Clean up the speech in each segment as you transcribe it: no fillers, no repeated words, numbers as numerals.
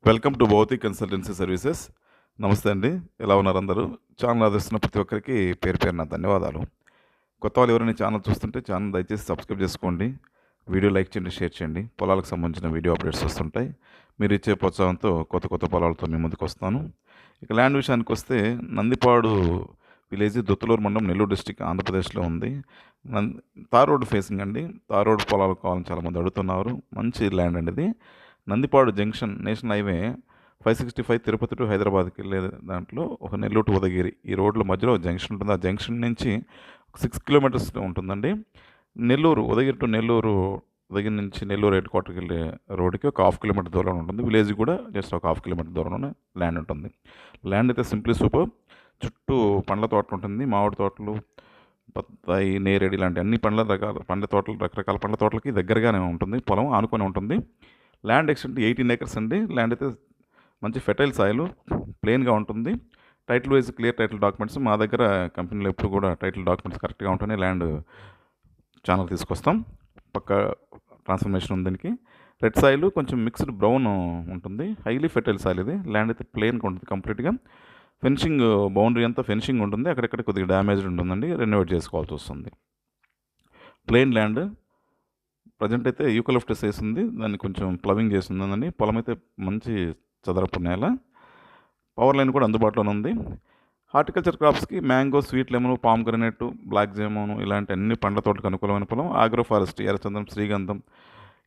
Welcome to Bhautik consultancy services. నమస్తే అండి. ఎలా ఉన్నారు అందరూ? ఛానల్ ఆదరిస్తున్న ప్రతి ఒక్కరికి పేరు పేరున ధన్యవాదాలు. కొత్త వాళ్ళు ఎవరైనా ఛానల్ చూస్తుంటే ఛానల్ దయచేసి సబ్స్క్రైబ్ చేసుకోండి. వీడియో లైక్ చేయండి, షేర్ చేయండి. పొలాలకు సంబంధించిన వీడియో అప్డేట్స్ వస్తుంటాయి. మీరు ఇచ్చే ప్రోత్సాహంతో కొత్త కొత్త పొలాలతో మీ ముందుకు వస్తాను. ఇక ల్యాండ్ విషయానికి వస్తే నందిపాడు విలేజ్ దుత్తలూరు మండలం, నెల్లూరు డిస్టిక్, ఆంధ్రప్రదేశ్లో ఉంది. తార్ రోడ్ ఫేసింగ్ అండి. తార్ రోడ్ పొలాలు కావాలని చాలామంది అడుగుతున్నారు. మంచి ల్యాండ్ అండి ఇది. Nandipadu junction national highway 565 Tirupati to హైదరాబాద్కి వెళ్ళే దాంట్లో ఒక నెల్లూరు టు ఉదయగిరి ఈ రోడ్ల మధ్యలో జంక్షన్ ఉంటుంది. ఆ జంక్షన్ నుంచి 6 కిలోమీటర్స్ ఉంటుందండి. నెల్లూరు ఉదయగిరి టు నెల్లూరు, ఉదయగిరి నుంచి నెల్లూరు హెడ్ క్వార్టర్కి వెళ్ళే రోడ్డుకి ఒక 1/2 కిలోమీటర్ దూరంలో ఉంటుంది. విలేజ్ కూడా జస్ట్ ఒక 1/2 కిలోమీటర్ దూరంలోనే ల్యాండ్ ఉంటుంది. ల్యాండ్ అయితే సింప్లీ సూపర్. చుట్టూ పండ్ల తోటలు ఉంటుంది. మామిడి తోటలు, బత్తాయి, నేరేడు ఇలాంటి అన్ని పండ్ల తోటలు, రకరకాల పండ్ల తోటలకి దగ్గరగానే ఉంటుంది. పొలం ఆనుకొని ఉంటుంది. ల్యాండ్ ఎక్స్టెంట్ 18 ఏకర్స్ అండి. ల్యాండ్ అయితే మంచి ఫెర్టైల్ సాయిల్, ప్లెయిన్గా ఉంటుంది. Title wise clear title documents మా దగ్గర కంపెనీలో ఎప్పుడు కూడా టైటిల్ డాక్యుమెంట్స్ కరెక్ట్గా ఉంటేనే ల్యాండ్ ఛానల్ తీసుకొస్తాం. పక్క ట్రాన్స్ఫర్మేషన్ ఉంది దీనికి. రెడ్ సాయిల్ కొంచెం మిక్స్డ్ బ్రౌన్ ఉంటుంది. హైలీ ఫెర్టైల్ సాయిల్ ఇది. ల్యాండ్ అయితే ప్లెయిన్గా ఉంటుంది కంప్లీట్గా. ఫెన్సింగ్ బౌండరీ అంతా ఫెన్సింగ్ ఉంటుంది. అక్కడెక్కడ కొద్దిగా డ్యామేజ్డ్ ఉంటుందండి, రెనోవేట్ చేసుకోవాల్సి వస్తుంది. Plain land. ప్రజెంట్ అయితే యూకలిప్టస్ వేసింది, దాన్ని కొంచెం ప్లవింగ్ చేసిందండి. పొలం అయితే మంచి చదరపు నేల. పవర్ లైన్ కూడా అందుబాటులోనే ఉంది. హార్టికల్చర్ క్రాప్స్కి mango, sweet lemon, pomegranate, black jamun ఇలాంటి అన్ని పండ్ల తోటలకు అనుకూలమైన పొలం. ఆగ్రో ఫారెస్ట్, ఎర్రచందనం, శ్రీగంధం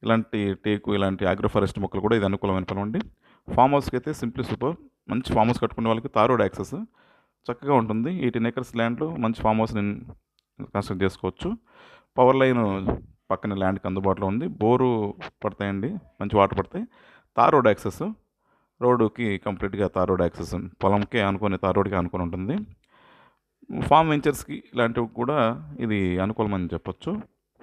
ఇలాంటి టేకు ఇలాంటి ఆగ్రో ఫారెస్ట్ మొక్కలు కూడా ఇది అనుకూలమైన పొలం అండి. ఫామ్ హౌస్కి అయితే సింప్లీ సూపర్. మంచి ఫామ్ హౌస్ కట్టుకునే వాళ్ళకి తార్ రోడ్ యాక్సెస్ చక్కగా ఉంటుంది. 18 ఏకర్స్ ల్యాండ్లో మంచి ఫామ్ హౌస్ని కన్స్ట్రక్ట్ చేసుకోవచ్చు. పవర్ లైన్ పక్కన ల్యాండ్కి అందుబాటులో ఉంది. బోరు పడతాయండి, మంచి వాటర్ పడతాయి. తార్ రోడ్ యాక్సెస్, రోడ్డుకి కంప్లీట్గా తార్ రోడ్ యాక్సెస్ పొలంకే అనుకుని, తార్ రోడ్కి అనుకుని ఉంటుంది. ఫామ్ వెంచర్స్కి ఇలాంటివి కూడా ఇది అనుకూలమని చెప్పొచ్చు.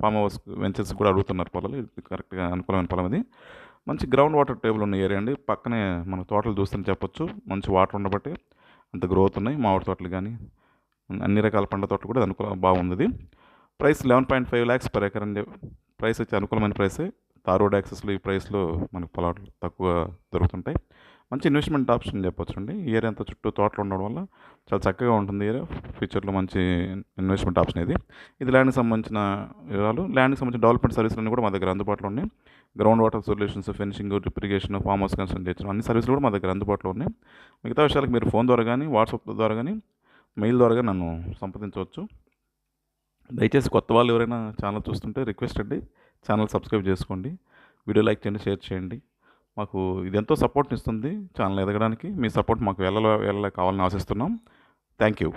ఫామ్ హౌస్ వెంచర్స్ కూడా అడుగుతున్నారు పొలాలు. ఇది కరెక్ట్గా అనుకూలమైన పొలం ఇది. మంచి గ్రౌండ్ వాటర్ టేబుల్ ఉన్న ఏరియా అండి. పక్కనే మన తోటలు చూస్తుంటే చెప్పొచ్చు, మంచి వాటర్ ఉండబట్టి అంత గ్రోత్ ఉన్నాయి. మామిడి తోటలు కానీ అన్ని రకాల పండ్ల తోటలు కూడా బాగుంది. ప్రైస్ 11.5 lakhs per acre అండి. ప్రైస్ వచ్చి అనుకూలమైన ప్రైసే. తార్ రోడ్ యాక్సెస్లో ఈ ప్రైస్లో మనకు పొలాలు తక్కువ దొరుకుతుంటాయి. మంచి ఇన్వెస్ట్మెంట్ ఆప్షన్ చెప్పొచ్చు అండి. ఈ ఏరియా అంతా చుట్టూ తోటలు ఉండడం వల్ల చాలా చక్కగా ఉంటుంది ఏరియా. ఫ్యూచర్లో మంచి ఇన్వెస్ట్మెంట్ ఆప్షన్ ఇది. ఇది ల్యాండ్కి సంబంధించిన వివరాలు. ల్యాండ్కి సంబంధించిన డెవలప్మెంట్ సర్వీసులన్నీ కూడా మా దగ్గర అందుబాటులో ఉన్నాయి. Ground water solutions, fencing, drip irrigation, farm house construction అన్ని సర్వీసులు కూడా మా దగ్గర అందుబాటులో ఉన్నాయి. మిగతా విషయాలకు మీరు ఫోన్ ద్వారా కానీ, వాట్సాప్ ద్వారా కానీ, మెయిల్ ద్వారా కానీ నన్ను సంప్రదించవచ్చు. దయచేసి కొత్త వాళ్ళు ఎవరైనా ఛానల్ చూస్తుంటే రిక్వెస్ట్ అండి, ఛానల్ సబ్స్క్రైబ్ చేసుకోండి. వీడియో లైక్ చేయండి, షేర్ చేయండి. మాకు ఇది ఎంతో సపోర్ట్ని ఇస్తుంది ఛానల్ ఎదగడానికి. మీ సపోర్ట్ మాకు వెళ్ళ కావాలని ఆశిస్తున్నాం. Thank you.